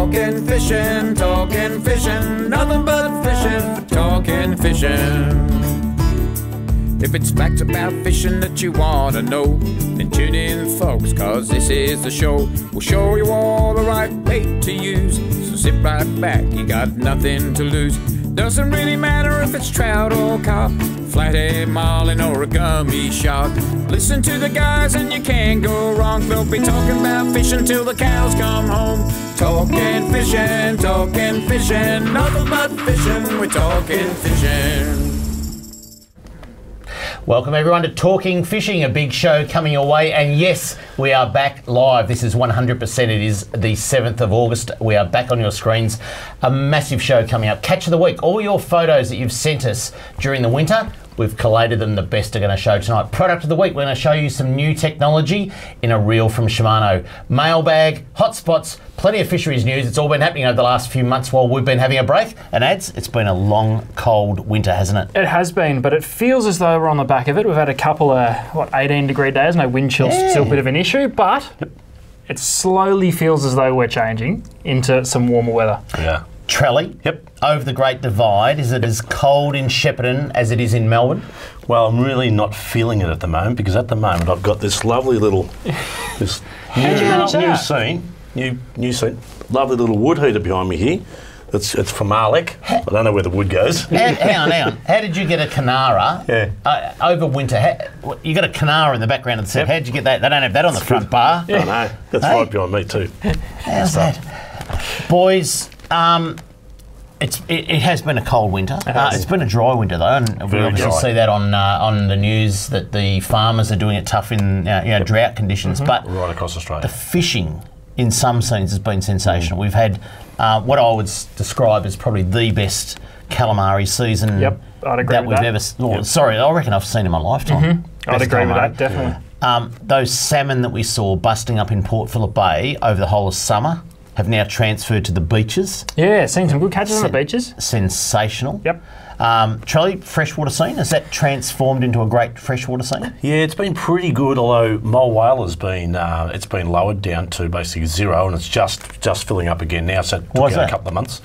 Talking fishing, nothing but fishing, talking fishing. If it's facts about fishing that you want to know, then tune in, folks, cause this is the show. We'll show you all the right bait to use, so sit right back, you got nothing to lose. Doesn't really matter if it's trout or carp, flathead, marlin or a gummy shark. Listen to the guys and you can't go wrong. They'll be talking about fishing till the cows come home. Talking fishing, nothing but fishing, we're talking fishing. Welcome everyone to Talking Fishing, a big show coming your way, and yes, we are back live. This is 100%, it is the 7th of August. We are back on your screens. A massive show coming up. Catch of the week, all your photos that you've sent us during the winter, we've collated them. The best are going to show tonight. Product of the week, we're going to show you some new technology in a reel from Shimano. Mailbag, Hotspots, plenty of fisheries news. It's all been happening over the last few months while we've been having a break. And ads, it's been a long, cold winter, hasn't it? It has been, but it feels as though we're on the back of it. We've had a couple of, 18-degree days. No wind chill's still a bit of an issue, but it slowly feels as though we're changing into some warmer weather. Yeah. Trelly, over the Great Divide, is it as cold in Shepparton as it is in Melbourne? Well, I'm really not feeling it at the moment, because at the moment I've got this lovely little, this new scene, lovely little wood heater behind me here. It's from Arlec. I don't know where the wood goes. Hang on. How did you get a Canara over winter? You got a Canara in the background of the set. How did you get that? They don't have that on the front bar. I know. That's right behind me too. How's that? Boys, it has been a cold winter. It's been a dry winter though, and we obviously see that on the news that the farmers are doing it tough in drought conditions. But right across Australia, the fishing in some scenes has been sensational. We've had what I would describe as probably the best calamari season I'd agree that with we've ever. Sorry, I reckon I've seen in my lifetime. I'd agree with that, definitely. Those salmon that we saw busting up in Port Phillip Bay over the whole of summer have now transferred to the beaches. Yeah, seen some good catches on the beaches. Sensational. Yep. Charlie, freshwater scene, has that transformed into a great freshwater scene? Yeah, it's been pretty good, although mole whale has been, it's been lowered down to basically zero, and it's just filling up again now, so it took a couple of months.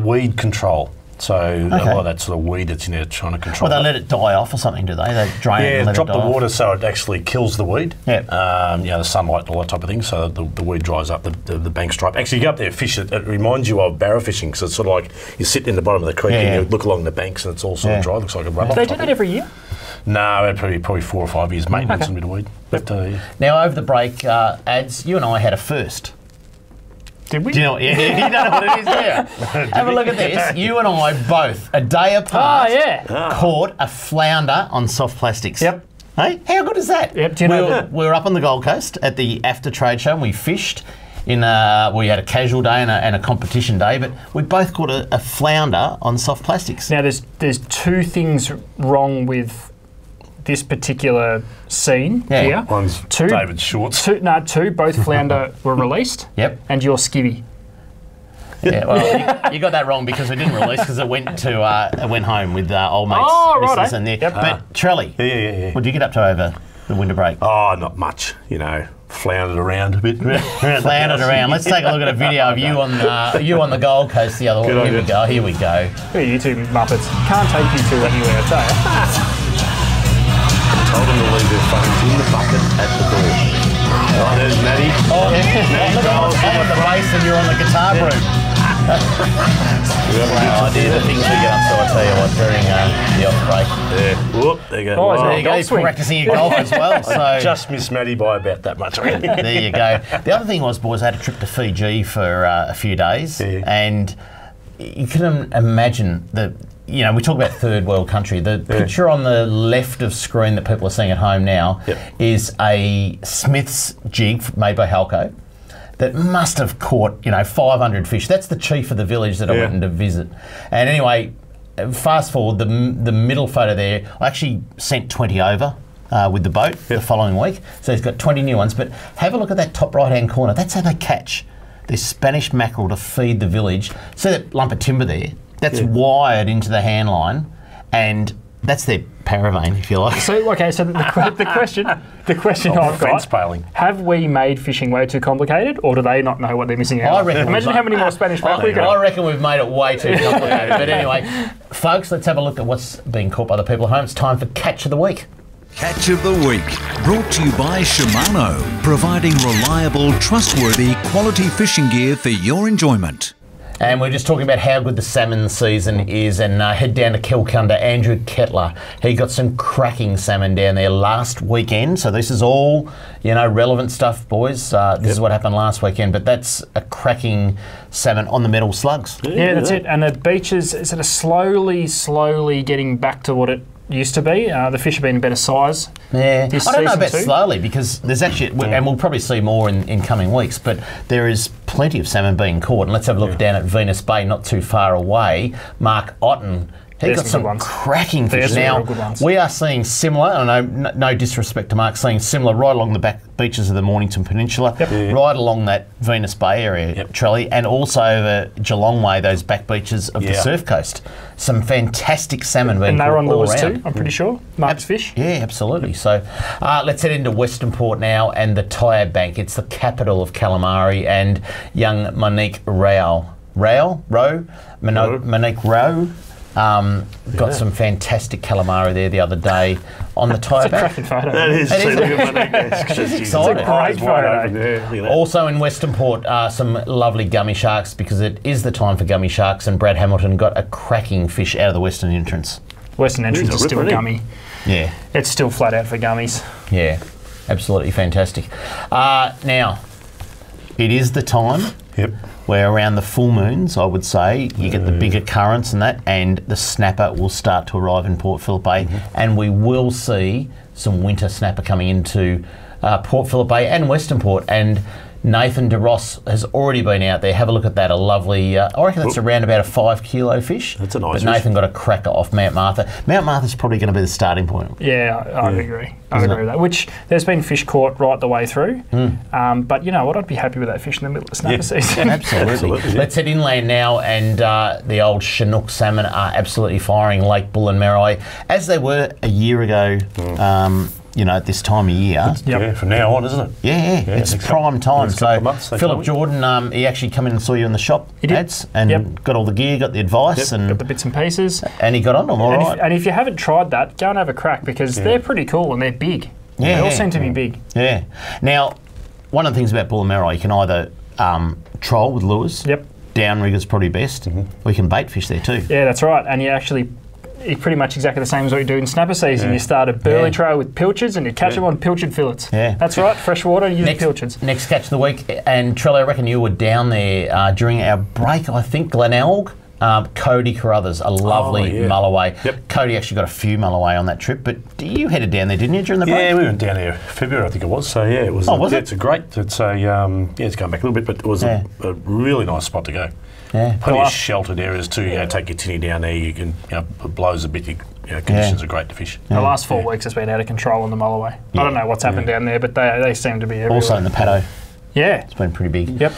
Weed control. So a lot of that sort of weed that's in there trying to control. Well, they let it die off or something, do they? They drain it and let drop it die the water off. so it actually kills the weed. Yeah. The sunlight and all that type of thing, so the weed dries up, the bank stripe. Actually, you go up there and fish it. It reminds you of barra fishing, because it's sort of like you're sitting in the bottom of the creek and you look along the banks and it's all sort of dry. It looks like a rubber. Do they do that every year? No, probably 4 or 5 years maintenance and a bit of weed. But, Now, over the break, Ads, you and I had a first. Did we? Do you know? Yeah, you don't know what it is, do you? Have a look at this. You and I both, a day apart, caught a flounder on soft plastics. Yep. Hey, how good is that? Yep. Do you know we were up on the Gold Coast at the after trade show and we fished. We had a casual day and a competition day, but we both caught a flounder on soft plastics. Now, there's two things wrong with this particular scene here. One's David's shorts. Two. Both flounder were released. Yep. And your skivvy. Yeah, well, you got that wrong because we didn't release because it went home with old mates. Oh, right. And But Trelly, what did you get up to over the winter break? Oh, not much. Floundered around a bit. Floundered around. Let's take a look at a video of you on the Gold Coast the other way. Here we go. Who are you two Muppets? Can't take you two anywhere, I tell you. Told them to leave their phones in the bucket at the door. Oh, there's Maddie. Oh, look, I'm on the bass and you're on the guitar broom. No idea the things we get up to, I tell you what, during the off break. Yeah. Whoop, there you go. Oh, there you go. You're practicing your golf as well. So just missed Maddie by about that much. There you go. The other thing was, boys, I had a trip to Fiji for a few days, and you can imagine that. We talk about third world country. The picture on the left of screen that people are seeing at home now is a Smith's jig made by Halco that must have caught 500 fish. That's the chief of the village that I went in to visit. And anyway, fast forward, the middle photo there, I actually sent 20 over with the boat the following week. So he's got 20 new ones. But have a look at that top right-hand corner. That's how they catch this Spanish mackerel to feed the village. See that lump of timber there? That's wired into the hand line, and That's their paravein, if you like. So the question I've fence got: paling. have we made fishing way too complicated, or do they not know what they're missing out? I reckon Imagine how many more Spanish folk we I got. reckon we've made it way too complicated. But anyway, folks, let's have a look at what's being caught by the people at home. It's time for Catch of the Week. Catch of the Week, brought to you by Shimano, providing reliable, trustworthy, quality fishing gear for your enjoyment. And we're just talking about how good the salmon season is, and head down to Kilcunda. Andrew Kettler, he got some cracking salmon down there last weekend. So this is all, relevant stuff, boys. This is what happened last weekend, but that's a cracking salmon on the metal slugs. Yeah, that's it. And the beaches is sort of slowly getting back to what it used to be. The fish have been a better size. Yeah, this I don't know season about too. slowly, because there's actually, and we'll probably see more in coming weeks, but there is plenty of salmon being caught. And let's have a look down at Venus Bay, not too far away. Mark Otten, he There's got some some good ones. cracking fish. There's some Now, real good ones. we are seeing similar, I know no disrespect to Mark, seeing similar right along the back beaches of the Mornington Peninsula, right along that Venus Bay area, Trelly, and also over Geelong Way, those back beaches of the Surf Coast. Some fantastic salmon being And they're caught on all lures around. too, I'm pretty sure. Mark's fish. Yeah, absolutely. So let's head into Western Port now and the Tyab Bank. It's the capital of calamari, and young Monique Monique Rowe got some fantastic calamari there the other day on the Tyab Bank. Cracking photo. That is. It is. Look at my neck. She's excited. Great photo. Look at that. Also in Western Port, some lovely gummy sharks, because it is the time for gummy sharks, and Brad Hamilton got a cracking fish out of the western entrance. Western entrance is still a ripper, gummy. Yeah. It's still flat out for gummies. Yeah, absolutely fantastic. Now, it is the time where around the full moons, I would say, you get the bigger currents and that, and the snapper will start to arrive in Port Phillip Bay, and we will see some winter snapper coming into Port Phillip Bay and Western Port. And Nathan DeRoss has already been out there. Have a look at that. A lovely, I reckon that's around about a 5 kilo fish. That's a nice But fish. Nathan got a cracker off Mount Martha. Mount Martha's probably going to be the starting point. Yeah, I agree. I agree with that. Which there's been fish caught right the way through. But you know what? I'd be happy with that fish in the middle of snapper season. Absolutely. Let's head inland now, and the old Chinook salmon are absolutely firing Lake Bull and Merri, as they were a year ago. At this time of year. Yeah, from now on, isn't it? Yeah, it's prime time. next couple So of months, they Philip told me. Jordan, he actually come in and saw you in the shop, He did. Ads, and got all the gear, got the advice, Got the bits and pieces. and he got on them all right. And if you haven't tried that, go and have a crack, because they're pretty cool and they're big. Yeah, They all yeah. seem to be big. Yeah. Now, one of the things about Bull and Merri, you can either troll with lures. Yep. Downrigger's probably best. Or you can bait fish there too. Yeah, that's right. And it's pretty much exactly the same as what you do in snapper season. You start a burley trail with pilchards and you catch them on pilchard fillets. Yeah. That's right, fresh water, use pilchards. Next catch of the week, and Trello, I reckon you were down there during our break, I think, Glenelg. Cody Carruthers, a lovely mulloway. Yep. Cody actually got a few mulloway on that trip, but you headed down there, didn't you, during the break? Yeah, we went down there February, I think it was. So yeah, it was. Was it? It's a great. It's a it's going back a little bit, but it was a really nice spot to go. Yeah. Plenty of sheltered areas too. Take your tinny down there. You can. It blows a bit. Conditions are great to fish. The last 4 weeks has been out of control on the mulloway. I don't know what's happened down there, but they seem to be everywhere. Also in the paddo. Yeah. It's been pretty big. Yep.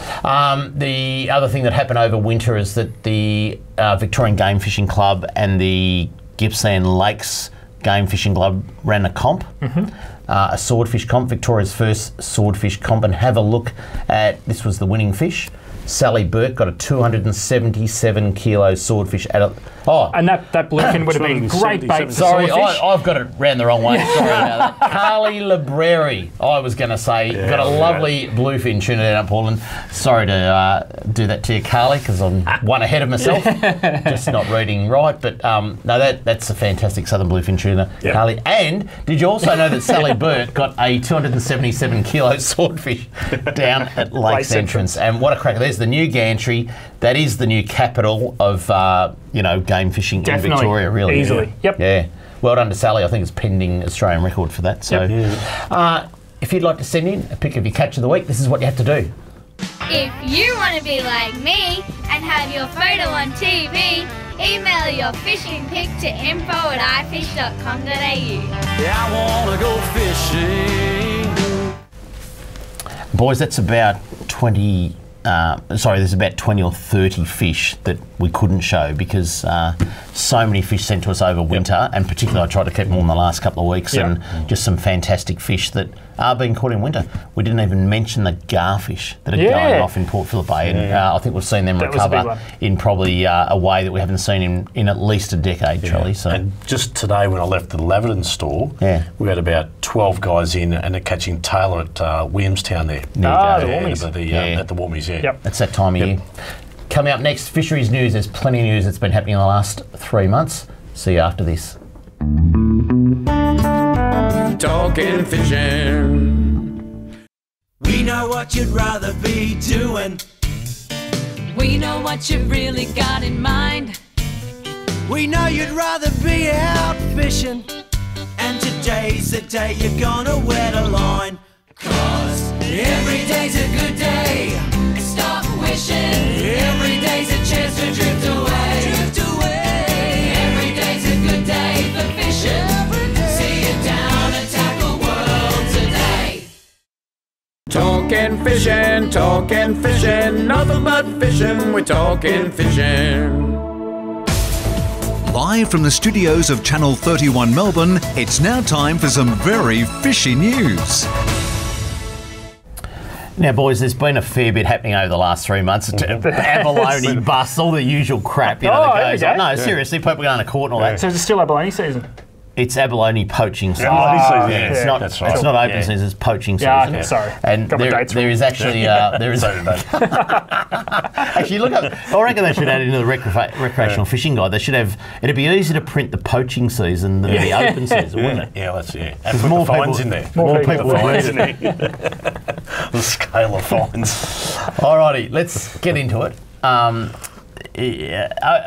The other thing that happened over winter is that the Victorian Game Fishing Club and the Gippsland Lakes Game Fishing Club ran a comp, a swordfish comp, Victoria's first swordfish comp, and have a look at, this was the winning fish. Sally Burke got a 277 kilo swordfish at a... And that bluefin would have been great bait for Sorry, swordfish. I've got it round the wrong way. Sorry about that. Carly Libreri, I was going to say, got a lovely bluefin tuna down at Portland. Sorry to do that to you, Carly, because I'm one ahead of myself. Just not reading right. But no, that's a fantastic southern bluefin tuna, Carly. And did you also know that Sally Burke got a 277 kilo swordfish down at Lakes Entrance? And what a cracker. There's the new gantry. That is the new capital of, game fishing in Victoria, really. Easily. Yep. Yeah. Well done to Sally. I think it's pending Australian record for that. So if you'd like to send in a pic of your catch of the week, this is what you have to do. If you want to be like me and have your photo on TV, email your fishing pic to info@ifish.com.au. Yeah, I wanna go fishing. Boys, that's about 20... there's about 20 or 30 fish that we couldn't show because so many fish sent to us over winter, and particularly I tried to keep them all in the last couple of weeks, and just some fantastic fish that are being caught in winter. We didn't even mention the garfish that are going off in Port Phillip Bay, and I think we've seen them recover in probably a way that we haven't seen in at least a decade, Charlie. So. And just today when I left the Laverton store, we had about 12 guys in and they're catching tailor at Williamstown there. At the Warmies, It's that time of year. Coming up next, fisheries news. There's plenty of news that's been happening in the last 3 months. See you after this. Talking fishing. We know what you'd rather be doing. We know what you've really got in mind. We know you'd rather be out fishing. And today's the day you're gonna wet a line. 'Cause every day's a good day. Stop wishing. Every day's a chance to drift away. Drift away. Every day's a good day for fishing. See you down and tackle world today. Talking fishing, nothing but fishing. We're talking fishing. Live from the studios of Channel 31 Melbourne, it's now time for some very fishy news. Now, boys, there's been a fair bit happening over the last 3 months. Abalone busts, all the usual crap, that goes on. No, seriously, people going to court and all that. So is it still abalone season? It's abalone poaching season. It's not open season, it's poaching season. Yeah, sorry. And there is actually... Actually, look up... I reckon they should add into the recreational fishing guide. They should have... It'd be easier to print the poaching season than the open season, wouldn't it? Yeah, that's And put more the fines in there. More people fines in there. The scale of fines. Alrighty, let's get into it.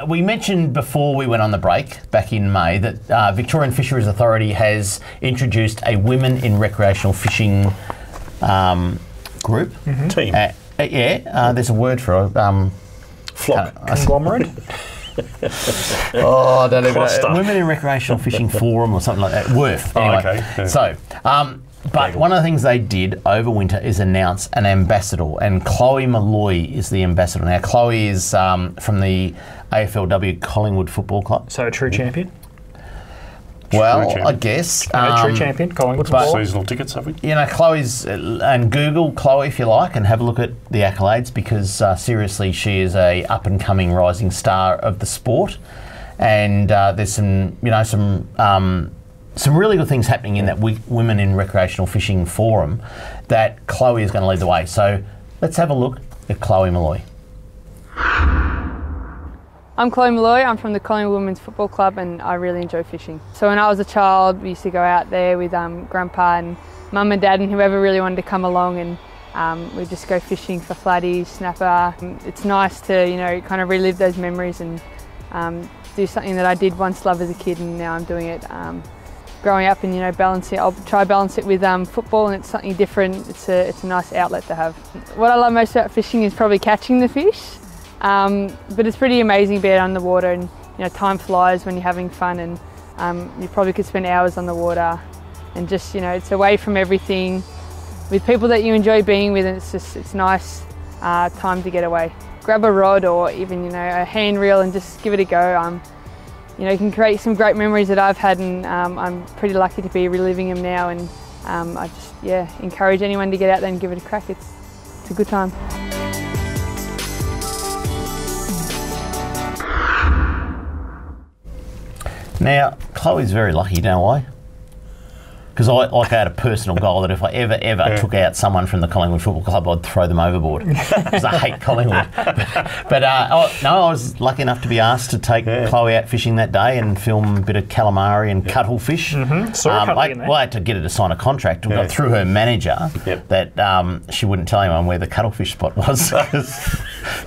We mentioned before we went on the break back in May that Victorian Fisheries Authority has introduced a Women in Recreational Fishing group. Team. There's a word for it. Flock. Conglomerate? I don't even know. Women in Recreational Fishing Forum or something like that. WRF. Anyway. Okay. So, but one of the things they did over winter is announce an ambassador, and Chloe Malloy is the ambassador. Now, Chloe is from the AFLW Collingwood Football Club. So a true champion? Well, I guess. True champion, Collingwood Football. Seasonal tickets, have we? Chloe's, and Google Chloe if you like, and have a look at the accolades, because seriously, she is a up-and-coming rising star of the sport. And there's some really good things happening in that Women in Recreational Fishing Forum that Chloe is going to lead the way. So let's have a look at Chloe Malloy. I'm Chloe Malloy, I'm from the Collingwood Women's Football Club, and I really enjoy fishing. So when I was a child, we used to go out there with Grandpa and Mum and Dad and whoever really wanted to come along, and we'd just go fishing for flatties, snapper. It's nice to, kind of relive those memories and do something that I did once love as a kid, and now I'm doing it. Growing up and balance it, I'll try balance it with football, and it's something different. It's a nice outlet to have. What I love most about fishing is probably catching the fish, but it's pretty amazing being on the water, and time flies when you're having fun, and you probably could spend hours on the water, and just it's away from everything with people that you enjoy being with, and it's nice time to get away. Grab a rod or even a hand reel and just give it a go. You can create some great memories that I've had, and I'm pretty lucky to be reliving them now, and I just encourage anyone to get out there and give it a crack. It's a good time. Now, Chloe's very lucky, you know why? Because I had a personal goal that if I ever took out someone from the Collingwood Football Club, I'd throw them overboard, because I hate Collingwood. But I was lucky enough to be asked to take Chloe out fishing that day and film a bit of calamari and cuttlefish. I had to get her to sign a contract and got through her manager that she wouldn't tell anyone where the cuttlefish spot was, because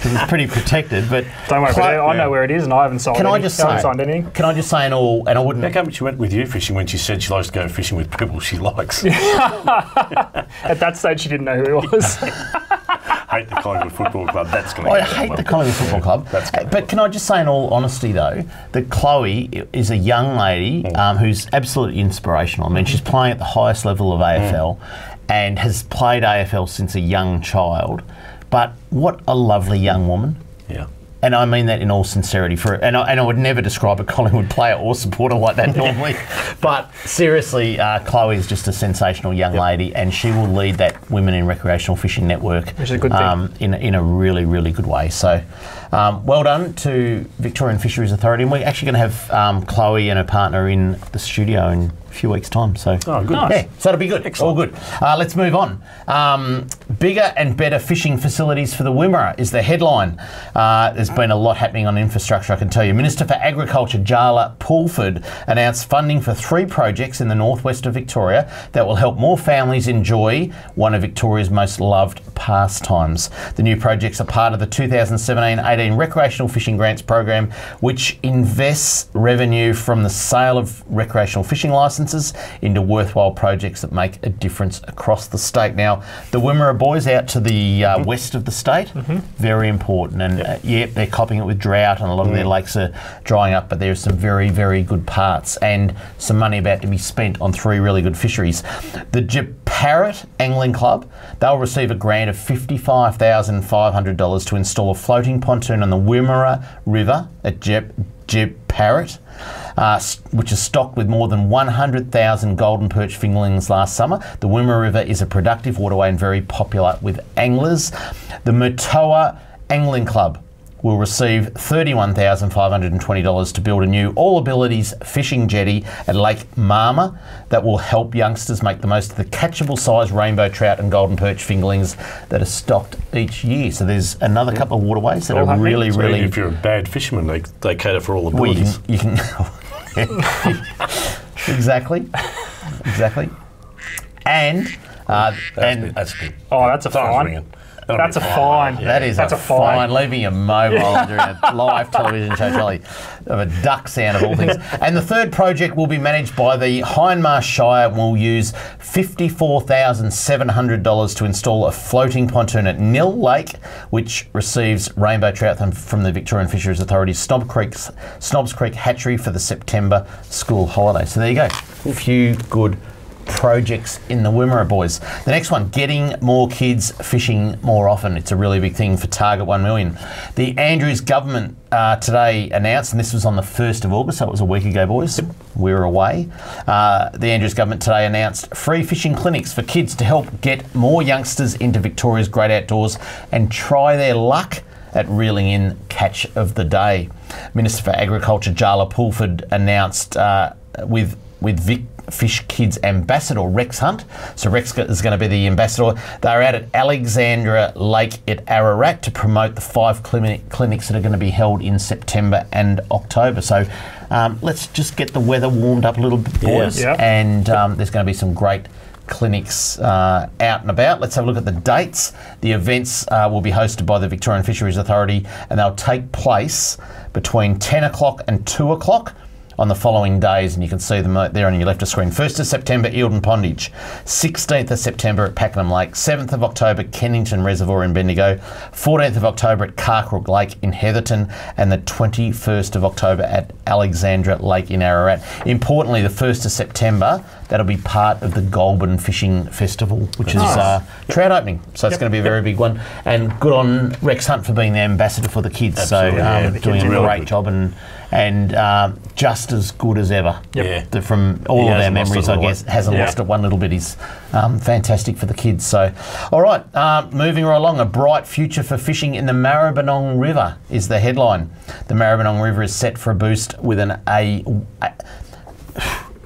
it's pretty protected. But don't worry, I know where it is, and I haven't signed anything. Can I just say, and I wouldn't... How come she went with you fishing when she said she likes to go fishing with people she likes? At that stage, she didn't know who he was. Hate the Collingwood Football Club. That's going to. I hate the Collingwood Football Club. But can I just say, in all honesty, though, that Chloe is a young lady who's absolutely inspirational. I mean, she's playing at the highest level of AFL and has played AFL since a young child. But what a lovely young woman. Yeah. and I mean that in all sincerity, and I would never describe a Collingwood player or supporter like that normally, but seriously, Chloe is just a sensational young lady, and she will lead that Women in Recreational Fishing Network, which is a good thing. in a really, really good way. So well done to Victorian Fisheries Authority, and we're actually going to have Chloe and her partner in the studio in a few weeks' time. So good. Nice. Yeah, so it'll be good. Excellent. All good. Let's move on. Bigger and better fishing facilities for the Wimmera is the headline. There's been a lot happening on infrastructure, I can tell you. Minister for Agriculture, Jala Pulford, announced funding for 3 projects in the northwest of Victoria that will help more families enjoy one of Victoria's most loved pastimes. The new projects are part of the 2017-18 Recreational Fishing Grants Program, which invests revenue from the sale of recreational fishing licences into worthwhile projects that make a difference across the state. Now, the Wimmera boys out to the west of the state, very important, and they're copping it with drought, and a lot of their lakes are drying up, but there's some very, very good parts and some money about to be spent on 3 really good fisheries. The Parrot Angling Club, they'll receive a grant of $55,500 to install a floating pontoon on the Wimmera River at Parrot, which is stocked with more than 100,000 golden perch fingerlings last summer. The Wimmera River is a productive waterway and very popular with anglers. The Murtoa Angling Club will receive $31,520 to build a new all-abilities fishing jetty at Lake Marma that will help youngsters make the most of the catchable size rainbow trout and golden perch fingerlings that are stocked each year. So there's another couple of waterways that are really, So really... if you're a bad fisherman, they cater for all abilities. Well, you can exactly. And that's big. Oh, that's a Phone's fine. ringing. That's a fine. That's a fine. Leaving your mobile during a live television show, Charlie, of a duck sound of all things. And the third project will be managed by the Hindmarsh Shire and will use $54,700 to install a floating pontoon at Nill Lake, which receives rainbow trout from the Victorian Fisheries Authority Snobs Creek Hatchery for the September school holiday. So there you go. A few good projects in the Wimmera boys. The next one, getting more kids fishing more often. It's a really big thing for Target 1 Million. The Andrews government today announced, and this was on the 1st of August, so it was a week ago, boys. We were away. The Andrews government today announced free fishing clinics for kids to help get more youngsters into Victoria's great outdoors and try their luck at reeling in catch of the day. Minister for Agriculture, Jala Pulford, announced with Vic Fish Kids Ambassador Rex Hunt. So Rex is going to be the ambassador. They're out at Alexandra Lake at Ararat to promote the 5 clinics that are going to be held in September and October. So let's just get the weather warmed up a little bit, boys. Yeah. And there's going to be some great clinics out and about. Let's have a look at the dates. The events will be hosted by the Victorian Fisheries Authority, and they'll take place between 10 o'clock and 2 o'clock on the following days, and you can see them there on your left of screen. 1st of September, Eildon Pondage. 16th of September at Pakenham Lake. 7th of October, Kennington Reservoir in Bendigo. 14th of October at Carkrook Lake in Heatherton. And the 21st of October at Alexandra Lake in Ararat. Importantly, the 1st of September, that'll be part of the Goulburn Fishing Festival, which is trout opening. So it's going to be a very big one. And good on Rex Hunt for being the ambassador for the kids. Absolutely, so doing a great job and just as good as ever. From all of our memories, I guess, hasn't lost it one little bit. He's fantastic for the kids. So, all right, moving right along. A bright future for fishing in the Maribyrnong River is the headline. The Maribyrnong River is set for a boost with an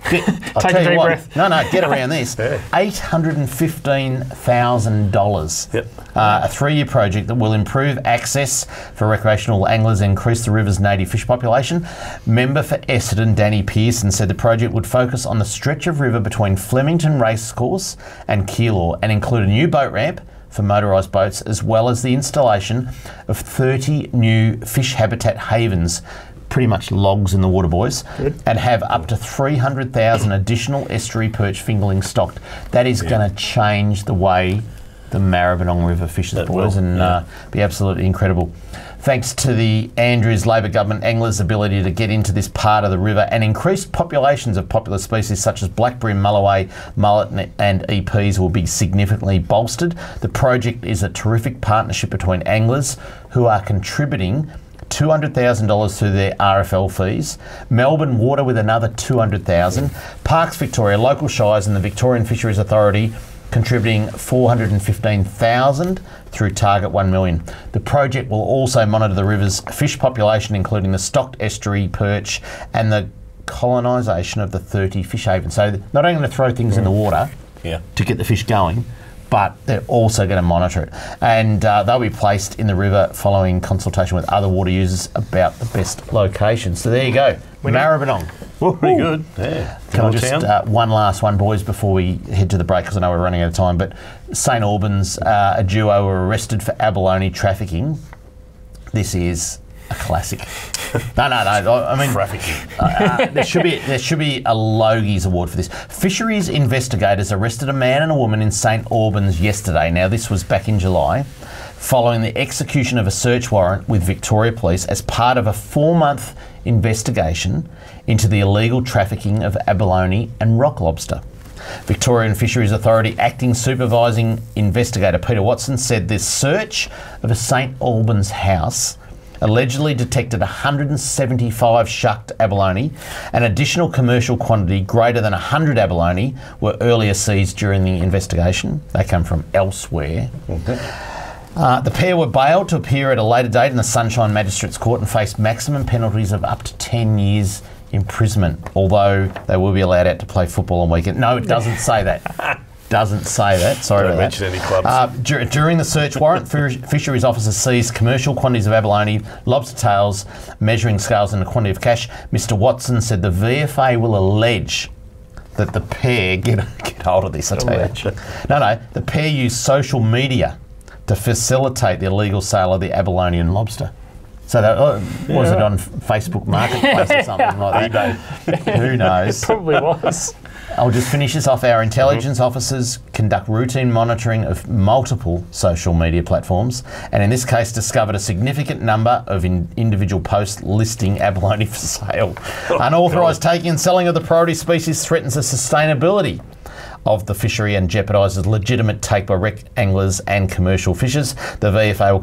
Take a deep breath. No, get around this. $815,000. A 3-year project that will improve access for recreational anglers and increase the river's native fish population. Member for Essendon, Danny Pearson, said the project would focus on the stretch of river between Flemington Racecourse and Keilor and include a new boat ramp for motorised boats, as well as the installation of 30 new fish habitat havens, pretty much logs in the water, boys, and have up to 300,000 additional estuary perch fingerlings stocked. That is going to change the way the Maribyrnong River fishes, boys, and be absolutely incredible. Thanks to the Andrews Labor government, anglers' ability to get into this part of the river and increased populations of popular species such as blackberry, mulloway, mullet and EPs will be significantly bolstered. The project is a terrific partnership between anglers who are contributing $200,000 through their RFL fees. Melbourne Water with another $200,000. Parks Victoria, local shires and the Victorian Fisheries Authority contributing $415,000 through Target 1 million. The project will also monitor the river's fish population, including the stocked estuary perch and the colonisation of the 30 fish havens. So not only going to throw things in the water to get the fish going, but they're also going to monitor it. And they'll be placed in the river following consultation with other water users about the best locations. So there you go. Maribyrnong. Pretty good. Yeah. Can I just, one last one, boys, before we head to the break, because I know we're running out of time, but St Albans, a duo were arrested for abalone trafficking. This is a classic. No, I mean, trafficking. There should be a Logies award for this. Fisheries investigators arrested a man and a woman in St Albans yesterday. Now, this was back in July, following the execution of a search warrant with Victoria Police as part of a 4-month investigation into the illegal trafficking of abalone and rock lobster. Victorian Fisheries Authority Acting Supervising Investigator Peter Watson said this search of a St Albans house allegedly detected 175 shucked abalone. An additional commercial quantity greater than 100 abalone were earlier seized during the investigation. They come from elsewhere. The pair were bailed to appear at a later date in the Sunshine Magistrates Court and faced maximum penalties of up to 10 years imprisonment, although they will be allowed out to play football on weekend. No, it doesn't say that. Doesn't say that. Sorry about that. Don't mention any clubs. During the search warrant, fisheries officers seized commercial quantities of abalone, lobster tails, measuring scales and a quantity of cash. Mr Watson said the VFA will allege that the pair, get hold of this, I tell you. No, the pair used social media to facilitate the illegal sale of the abalone and lobster. So that was it on Facebook Marketplace or something like that? Who knows? It probably was. I'll just finish this off. Our intelligence officers conduct routine monitoring of multiple social media platforms, and in this case discovered a significant number of individual posts listing abalone for sale. Unauthorised taking and selling of the priority species threatens the sustainability of the fishery and jeopardises legitimate take by rec anglers and commercial fishers. The VFA will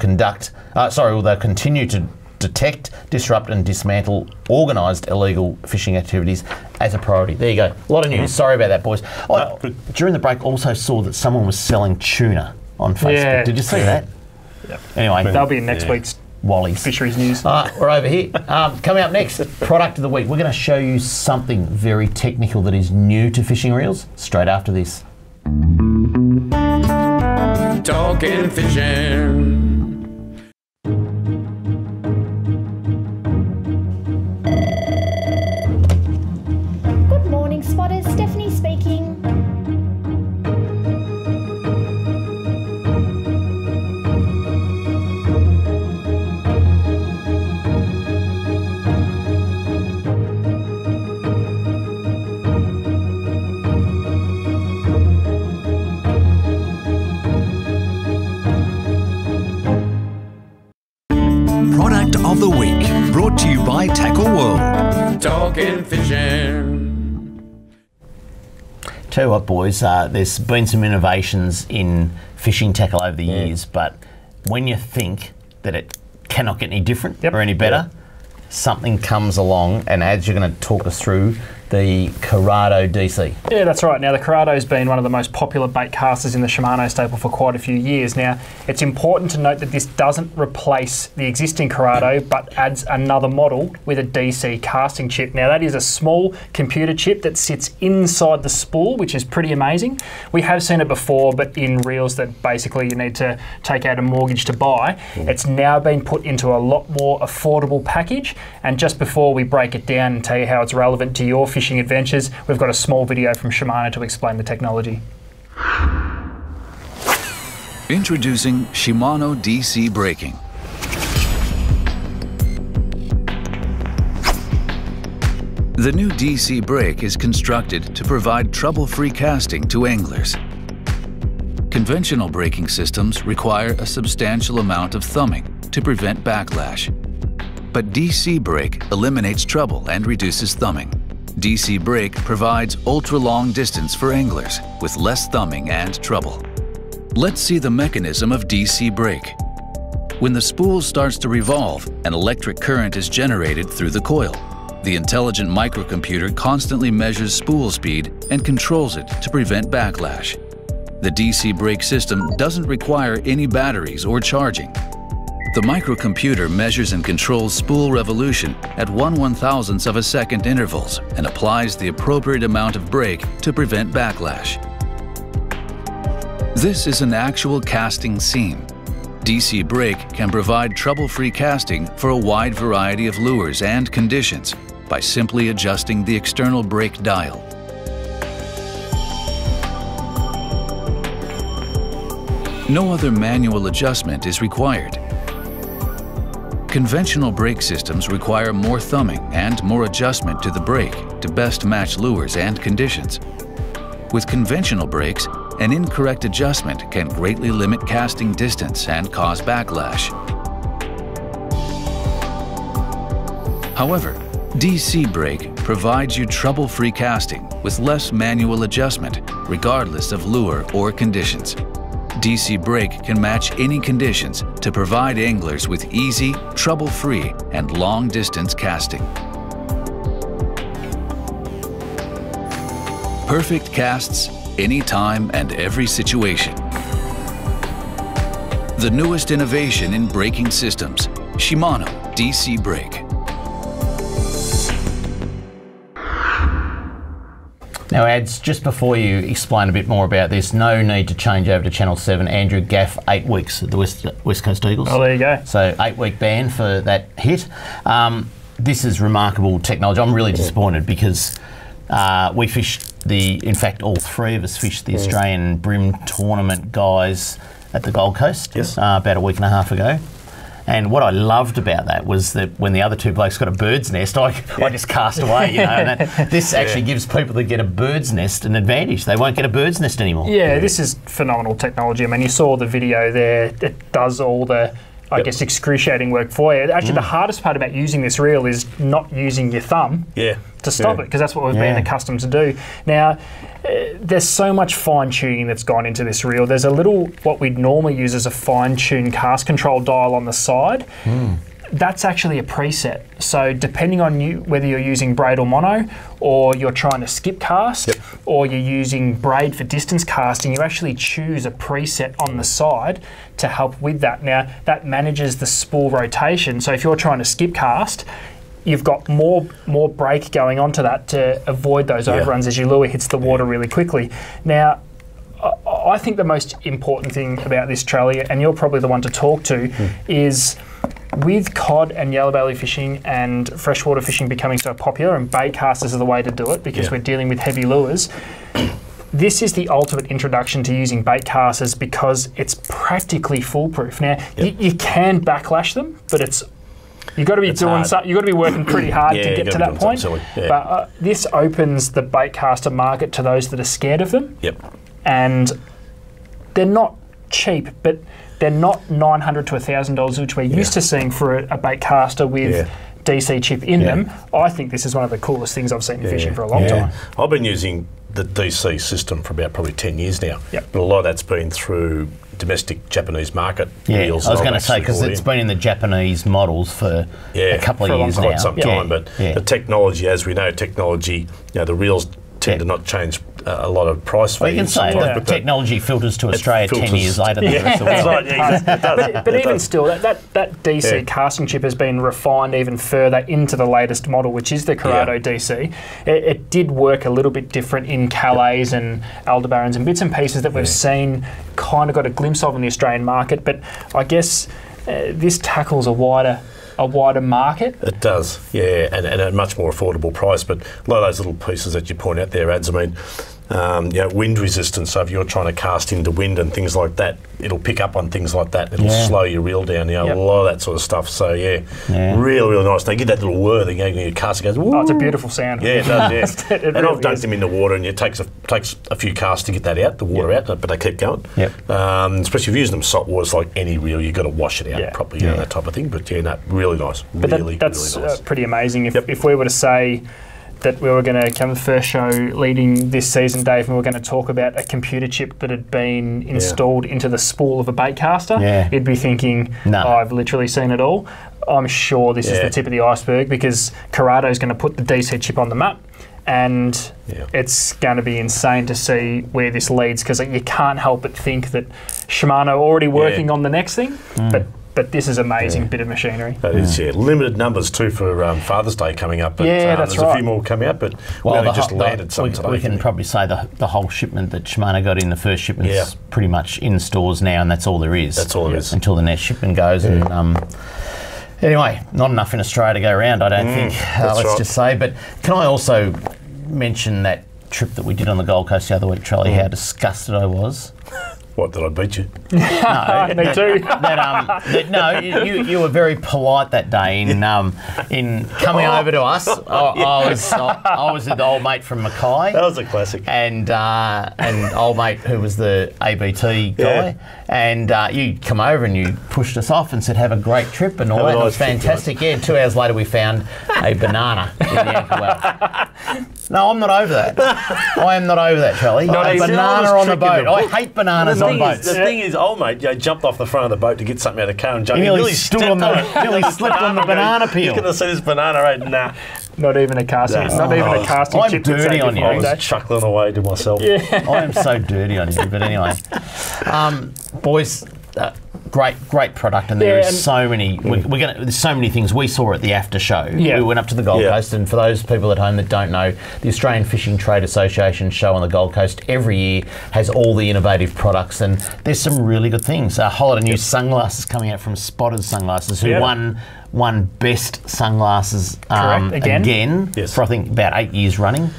continue to detect, disrupt and dismantle organised illegal fishing activities as a priority. There you go. A lot of news. Sorry about that, boys. During the break, also saw that someone was selling tuna on Facebook. Yeah. Did you see that? Yep. Anyway. That'll be in next week's Wally's Fisheries news. We're over here. Coming up next, product of the week. We're going to show you something very technical that is new to fishing reels straight after this. Talking fishing. Good morning, spotters. Stephanie speaking. Product of the week, brought to you by Tackle World. Talking fishing. Tell you what, boys, there's been some innovations in fishing tackle over the years, but when you think that it cannot get any different or any better, something comes along, and Ads, you're going to talk us through the CURADO DC. Yeah, that's right. Now, the CURADO's been one of the most popular bait casters in the Shimano stable for quite a few years. Now, it's important to note that this doesn't replace the existing CURADO, but adds another model with a DC casting chip. Now, that is a small computer chip that sits inside the spool, which is pretty amazing. We have seen it before, but in reels that basically you need to take out a mortgage to buy. It's now been put into a lot more affordable package. And just before we break it down and tell you how it's relevant to your fishing adventures, we've got a small video from Shimano to explain the technology. Introducing Shimano DC Braking. The new DC brake is constructed to provide trouble-free casting to anglers. Conventional braking systems require a substantial amount of thumbing to prevent backlash. But DC brake eliminates trouble and reduces thumbing. DC brake provides ultra-long distance for anglers with less thumbing and trouble. Let's see the mechanism of DC brake. When the spool starts to revolve, an electric current is generated through the coil. The intelligent microcomputer constantly measures spool speed and controls it to prevent backlash. The DC brake system doesn't require any batteries or charging. The microcomputer measures and controls spool revolution at 1/1000th of a second intervals and applies the appropriate amount of brake to prevent backlash. This is an actual casting scene. DC brake can provide trouble-free casting for a wide variety of lures and conditions by simply adjusting the external brake dial. No other manual adjustment is required. Conventional brake systems require more thumbing and more adjustment to the brake to best match lures and conditions. With conventional brakes, an incorrect adjustment can greatly limit casting distance and cause backlash. However, DC brake provides you trouble-free casting with less manual adjustment, regardless of lure or conditions. DC brake can match any conditions to provide anglers with easy, trouble-free, and long-distance casting. Perfect casts anytime and every situation. The newest innovation in braking systems, Shimano DC brake. Now, Ads, just before you explain a bit more about this, no need to change over to Channel 7. Andrew gaff 8 weeks at the West Coast Eagles. Oh, there you go. So 8-week ban for that hit. This is remarkable technology. I'm really disappointed because we fished in fact, all three of us fished the Australian Brim Tournament guys at the Gold Coast about a week and a half ago. And what I loved about that was that when the other two blokes got a bird's nest, I just cast away, you know. And this actually gives people that get a bird's nest an advantage. They won't get a bird's nest anymore. Yeah, this is phenomenal technology. I mean, you saw the video there. It does all the, I guess, excruciating work for you. Actually, the hardest part about using this reel is not using your thumb to stop it, because that's what we've been accustomed to do. Now, there's so much fine-tuning that's gone into this reel. There's a little, what we'd normally use as a fine-tuned cast control dial on the side. That's actually a preset. So depending on whether you're using braid or mono, or you're trying to skip cast, or you're using braid for distance casting, you actually choose a preset on the side to help with that. Now, that manages the spool rotation. So if you're trying to skip cast, you've got more brake going onto that to avoid those overruns as your lure hits the water really quickly. Now, I think the most important thing about this trolley, and you're probably the one to talk to, is with cod and yellow belly fishing and freshwater fishing becoming so popular, and bait casters are the way to do it because we're dealing with heavy lures, this is the ultimate introduction to using bait casters because it's practically foolproof. Now, you can backlash them, but you've got to be doing something. You've got to be working pretty hard to get to that point. But this opens the bait caster market to those that are scared of them. And they're not cheap, but they're not $900 to $1,000, which we're used to seeing for a bait caster with DC chip in them. I think this is one of the coolest things I've seen in fishing for a long time. I've been using the DC system for about probably 10 years now. But a lot of that's been through domestic Japanese market reels. I was going to say, because it's been in the Japanese models for a couple of years now. Quite some time, but the technology, as we know, the reels tend to not change a lot of price. Well, you can say the technology filters to Australia 10 years later than the rest of the world. It does. But even still, that DC casting chip has been refined even further into the latest model, which is the CURADO DC. It did work a little bit different in Calais and Aldebarans and bits and pieces that we've seen, kind of got a glimpse of in the Australian market. But I guess this tackles a wider market. It does, and at a much more affordable price. But a lot of those little pieces that you point out there, Ads, I mean, wind resistance. So if you're trying to cast into wind and things like that, it'll pick up on things like that. It'll slow your reel down. A lot of that sort of stuff. So really nice. They get that little whir. They your cast goes. Woo. Oh, it's a beautiful sound. Yeah, it does. And really I've dunked them in the water, and it takes a few casts to get that out, the water out, but they keep going. Especially if you use them salt water, it's like any reel, you've got to wash it out properly, that type of thing. But really nice. But that's really nice. Pretty amazing. If we were to say, that we were going to come to the first show leading this season, Dave, and we were going to talk about a computer chip that had been installed into the spool of a bait caster, you'd be thinking, I've literally seen it all. I'm sure this is the tip of the iceberg, because Curado's going to put the DC chip on the map, and it's going to be insane to see where this leads, because you can't help but think that Shimano are already working on the next thing, but this is an amazing bit of machinery. That is, limited numbers too for Father's Day coming up. But, that's there's a few more coming up, but we only just landed some today. We can probably say the whole shipment that Shimano got in, the first shipment, is pretty much in stores now, and that's all there is. That's all there is. Until the next shipment goes. And anyway, not enough in Australia to go around, I don't think, let's just say. But can I also mention that trip that we did on the Gold Coast the other week, Charlie, how disgusted I was? What, did I beat you? No, me too. You were very polite that day in coming over to us. I was with the old mate from Mackay. That was a classic. And old mate who was the ABT guy. And you come over and you pushed us off and said, have a great trip and all that. It was fantastic. And 2 hours later we found a banana in the anchor well. No, I'm not over that. I am not over that, Charlie. A banana on the boat. I hate bananas on boats. The thing is, old mate jumped off the front of the boat to get something out of the car and jumped. He nearly stood on the, nearly slipped on the banana peel. You could have seen this banana, right? Nah. Not even a casting. Not even a casting chip. I'm dirty on you. I was chuckling away to myself. I am so dirty on you. But anyway, boys. Great product, and there is so many. There's so many things we saw at the after show. We went up to the Gold Coast, and for those people at home that don't know, the Australian Fishing Trade Association show on the Gold Coast every year has all the innovative products, and there's some really good things. A whole lot of new sunglasses coming out from Spotted Sunglasses, who won best sunglasses again for I think about 8 years running.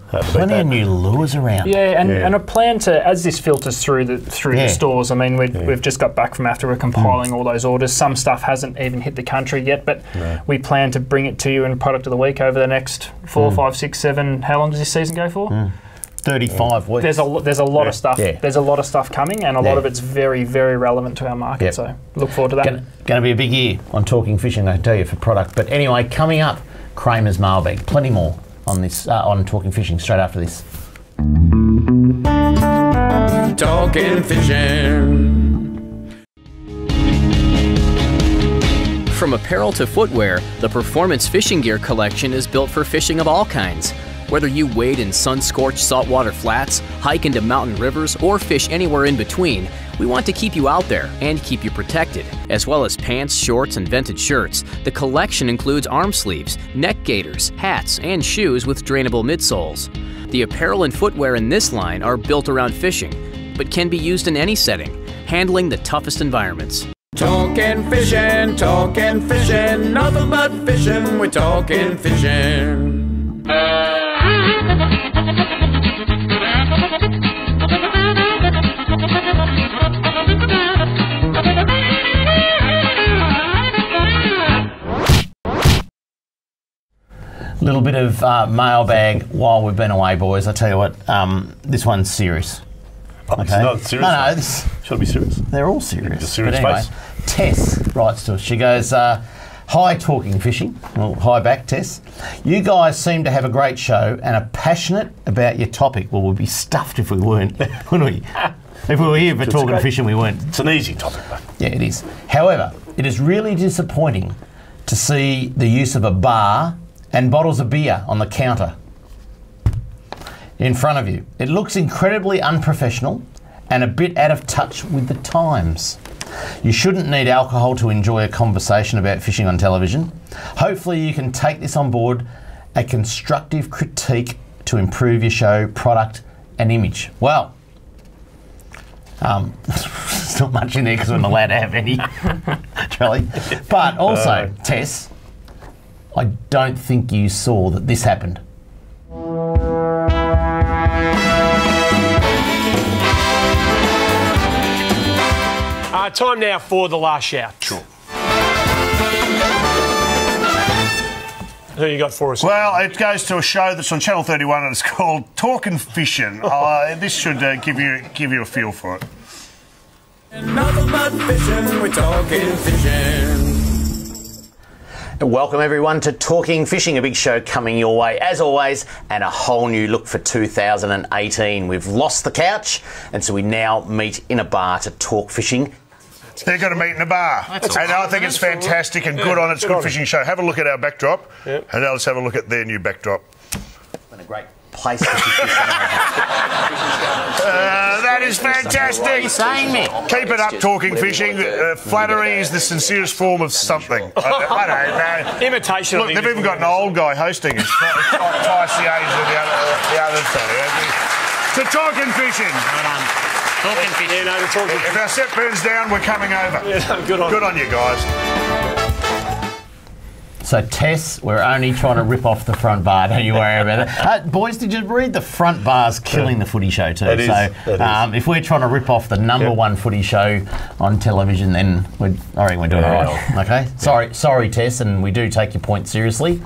Plenty of new lures around. And a plan to, as this filters through the stores. I mean, we've just got back from after we're compiling all those orders. Some stuff hasn't even hit the country yet, but we plan to bring it to you in Product of the Week over the next 4, 5, 6, 7. How long does this season go for? 35 weeks. There's a lot of stuff. There's a lot of stuff coming, and a lot of it's very, very relevant to our market. So look forward to that. Going to be a big year on Talking Fishing, I can tell you, for product. But anyway, coming up, Kramer's Mailbag. Plenty more on this on Talking Fishing straight after this. Talking Fishing. From apparel to footwear, the Performance Fishing Gear collection is built for fishing of all kinds. Whether you wade in sun-scorched saltwater flats, hike into mountain rivers, or fish anywhere in between, we want to keep you out there and keep you protected. As well as pants, shorts, and vented shirts, the collection includes arm sleeves, neck gaiters, hats, and shoes with drainable midsoles. The apparel and footwear in this line are built around fishing, but can be used in any setting, handling the toughest environments. Talking fishing, nothing but fishing, we're talking fishing. A little bit of mailbag while we've been away, boys. I tell you what, this one's serious. Okay. It's not serious. No, this should be serious. They're all serious. It's a serious anyway, face. Tess writes to us. She goes, "Hi, Talking Fishing." Well, hi back, Tess. You guys seem to have a great show and are passionate about your topic. Well, we'd be stuffed if we weren't, wouldn't we? If we were here for Talking Fishing, we weren't. It's an easy topic, though. Yeah, it is. However, it is really disappointing to see the use of a bar and bottles of beer on the counter in front of you. It looks incredibly unprofessional and a bit out of touch with the times. You shouldn't need alcohol to enjoy a conversation about fishing on television. Hopefully you can take this on board, a constructive critique to improve your show, product and image. Well, there's not much in there because we're not allowed to have any, Charlie. But also, Tess, I don't think you saw that this happened. Time now for the last shout. Sure. Who you got for us? Well, it goes to a show that's on Channel 31 and it's called Talking Fishing. This should give you a feel for it. Nothing but fishing, we're talking fishing. Welcome everyone to Talking Fishing, a big show coming your way as always, and a whole new look for 2018. We've lost the couch, and so we now meet in a bar to talk fishing. They're going to meet in a bar, and I think it's fantastic and good on. It's a good fishing show. Have a look at our backdrop, and now let's have a look at their new backdrop. Been a great place to fish. That is fantastic. What are you saying, Mick? Keep it up, Talking Fishing. Flattery is the sincerest form of something. I don't know. Imitation. Look, they've even got an old guy hosting. It's twice the age of the other two. To Talking Fishing. Talking Fishing. Yeah, no, the Talking Fishing. If our set burns down, we're coming over. Yeah, good on you guys. So, Tess, we're only trying to rip off the front bar. Don't you worry about it. Boys, did you read the front bar's killing the footy show too? If we're trying to rip off the number one footy show on television, then I reckon we're doing all right. Okay? Sorry, Tess, and we do take your point seriously,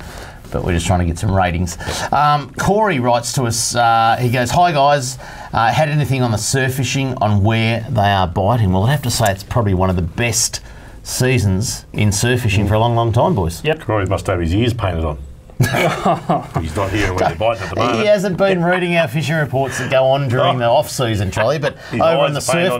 but we're just trying to get some ratings. Corey writes to us, he goes, "Hi guys, had anything on the surf fishing on where they are biting?" Well, I'd have to say it's probably one of the best seasons in surf fishing for a long, long time, boys. Yep. Corey must have his ears painted on. He's not here when they're biting at the moment. He hasn't been reading our fishing reports that go on during the off-season, Charlie, but over on the surf,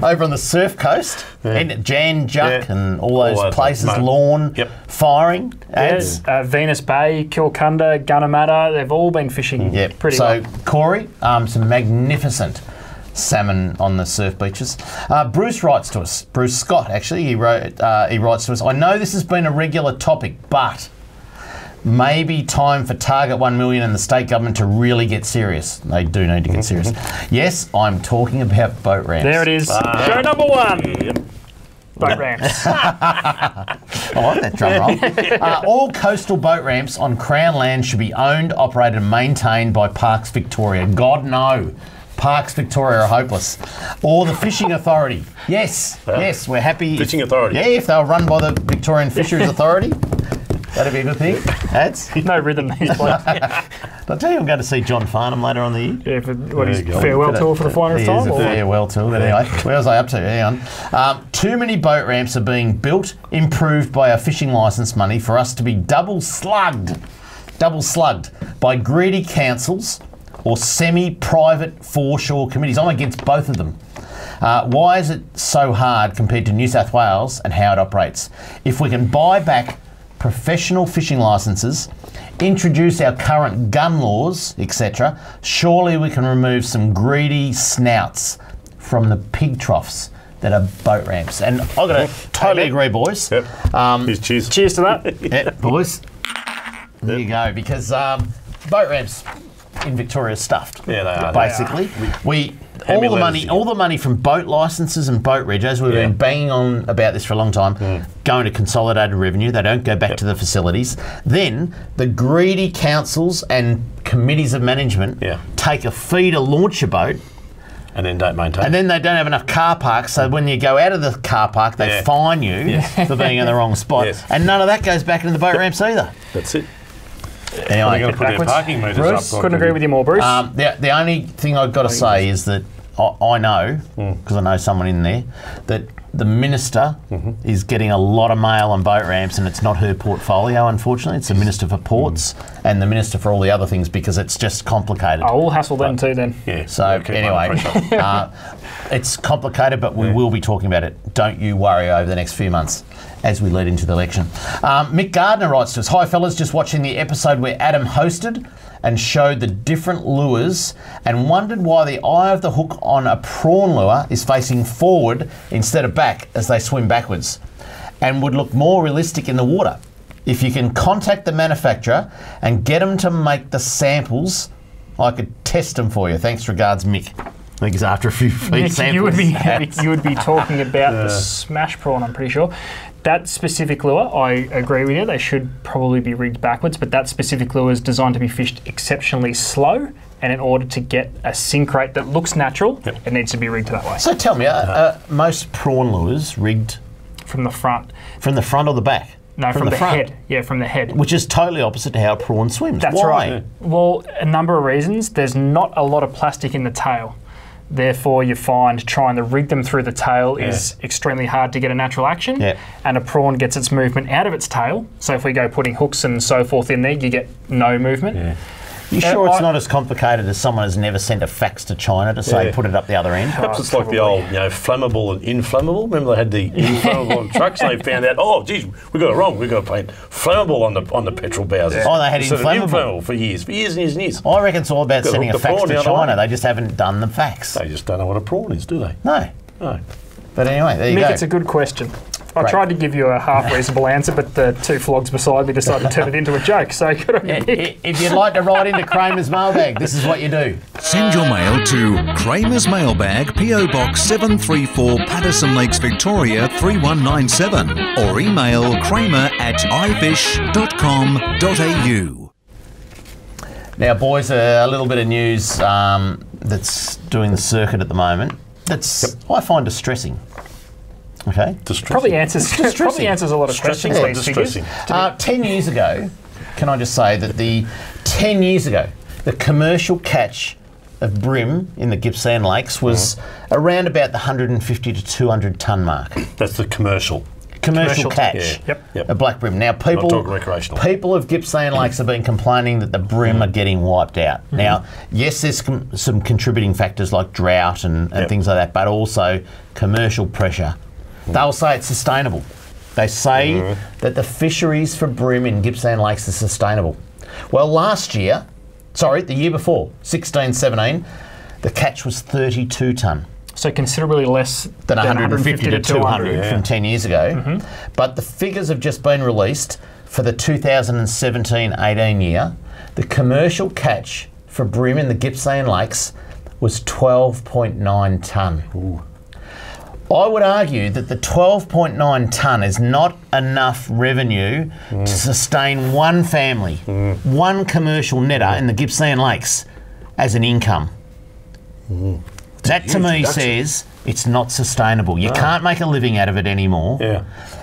over on the surf coast, and Jan Juck and all those places, Lawn, firing ads. Venus Bay, Kilcunda, Gunnamatta, they've all been fishing pretty well. So, Corey, some magnificent salmon on the surf beaches. Bruce writes to us, Bruce Scott actually, he writes to us, "I know this has been a regular topic, but maybe time for Target 1 million and the state government to really get serious." They do need to get serious. Yes, I'm talking about boat ramps. There it is. Show number one. Boat ramps. I like that drum roll. All coastal boat ramps on Crown land should be owned, operated and maintained by Parks Victoria. God, no. Parks Victoria are hopeless. Or the Fishing Authority. Yes, we're happy. Fishing Authority. Yeah, if they were run by the Victorian Fisheries Authority, that'd be a good thing. Ads? No rhythm these blokes. I'll tell you, I'm going to see John Farnham later on the year. Yeah, for what his farewell tour for the finals time? A farewell tour, but anyway, where was I up to? Hang on. Too many boat ramps are being built, improved by our fishing licence money for us to be double slugged by greedy councils or semi-private foreshore committees. I'm against both of them. Why is it so hard compared to New South Wales and how it operates? If we can buy back professional fishing licences, introduce our current gun laws, etc., surely we can remove some greedy snouts from the pig troughs that are boat ramps. And I've got to totally agree, boys. Yep. Cheers. Cheers to that. Yeah, boys. There you go, because boat ramps in Victoria stuffed. Yeah, they are. Basically, all the money from boat licences and boat regos, we've been banging on about this for a long time, going to consolidated revenue. They don't go back to the facilities. Then the greedy councils and committees of management take a fee to launch a boat. And then don't maintain. And then they don't have enough car parks, so when you go out of the car park, they fine you for being in the wrong spot. And none of that goes back into the boat ramps either. That's it. Anyway, going to put their parking meters Bruce, up. couldn't agree with you more, Bruce. The only thing I've got to say is that I know, because I know someone in there, that the minister is getting a lot of mail on boat ramps, and it's not her portfolio, unfortunately. It's the Minister for Ports and the Minister for all the other things, because it's just complicated. Oh, we'll hassle them too then. Yeah. So anyway, it's complicated, but we will be talking about it. Don't you worry over the next few months as we lead into the election. Mick Gardner writes to us, "Hi fellas, just watching the episode where Adam hosted and showed the different lures and wondered why the eye of the hook on a prawn lure is facing forward instead of back as they swim backwards and would look more realistic in the water. If you can contact the manufacturer and get them to make the samples, I could test them for you. Thanks, regards, Mick." I think it's after a few feet samples. You would be talking about the smash prawn, I'm pretty sure. That specific lure, I agree with you, they should probably be rigged backwards, but that specific lure is designed to be fished exceptionally slow, and in order to get a sink rate that looks natural, it needs to be rigged that way. So tell me, most prawn lures rigged from the front? From the front or the back? No, from the head. Yeah, from the head. Which is totally opposite to how a prawn swims. That's Why? right. Well, a number of reasons. There's not a lot of plastic in the tail. Therefore, you find trying to rig them through the tail is extremely hard to get a natural action. Yeah. And a prawn gets its movement out of its tail. So if we go putting hooks and so forth in there, you get no movement. Yeah. You sure it's not as complicated as someone has never sent a fax to China to say put it up the other end? Perhaps it's like the old, flammable and inflammable. Remember they had the inflammable on trucks and they found out, oh, geez, we got it wrong. We got to paint flammable on the petrol bowsers. Oh, they had inflammable for years and years and years. I reckon it's all about sending a fax to China. They just haven't done the fax. They just don't know what a prawn is, do they? No. No. But anyway, there you Mick, go. it's a good question. I tried to give you a half reasonable answer, but the two flogs beside me decided to turn it into a joke. So good on you, Mick. If you'd like to write into Kramer's Mailbag, this is what you do. Send your mail to Kramer's Mailbag, PO Box 734, Patterson Lakes, Victoria 3197, or email kramer@ifish.com.au. Now, boys, a little bit of news that's doing the circuit at the moment. That's I find distressing. Okay, probably answers a lot of questions. These figures. 10 years ago, can I just say that 10 years ago, the commercial catch of bream in the Gippsland Lakes was around about the 150 to 200 tonne mark. That's the commercial catch of black bream. Now, people of Gippsland Lakes have been complaining that the bream are getting wiped out. Now, yes, there's some contributing factors like drought and things like that, but also commercial pressure. They'll say it's sustainable. They say that the fisheries for bream in Gippsland Lakes are sustainable. Well, the year before, 16-17, the catch was 32 tonne. So considerably less than 150 to 200 from 10 years ago. But the figures have just been released for the 2017-18 year. The commercial catch for bream in the Gippsland Lakes was 12.9 tonne. I would argue that the 12.9 tonne is not enough revenue to sustain one family, one commercial netter in the Gippsland Lakes as an income. That to me says it's not sustainable. You can't make a living out of it anymore.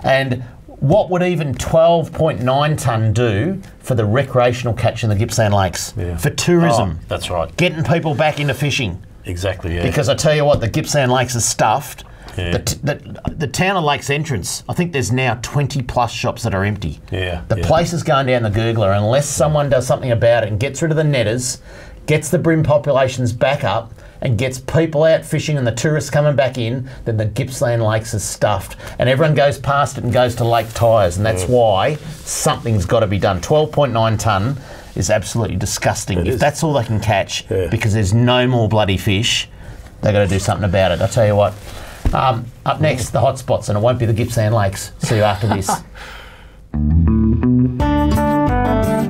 And what would even 12.9 tonne do for the recreational catch in the Gippsland Lakes? For tourism. Oh, that's right. Getting people back into fishing. Exactly, Because I tell you what, the Gippsland Lakes are stuffed. The town of Lakes Entrance, I think there's now 20 plus shops that are empty. The place is going down the gurgler unless someone does something about it and gets rid of the netters, gets the bream populations back up, and gets people out fishing and the tourists coming back in, then the Gippsland Lakes is stuffed. And everyone goes past it and goes to Lake Tyers, and that's why something's got to be done. 12.9 tonne is absolutely disgusting. If that's all they can catch, because there's no more bloody fish, they've got to do something about it. I tell you what. Up next, the Hotspots, and it won't be the Gippsland Lakes. See you after this.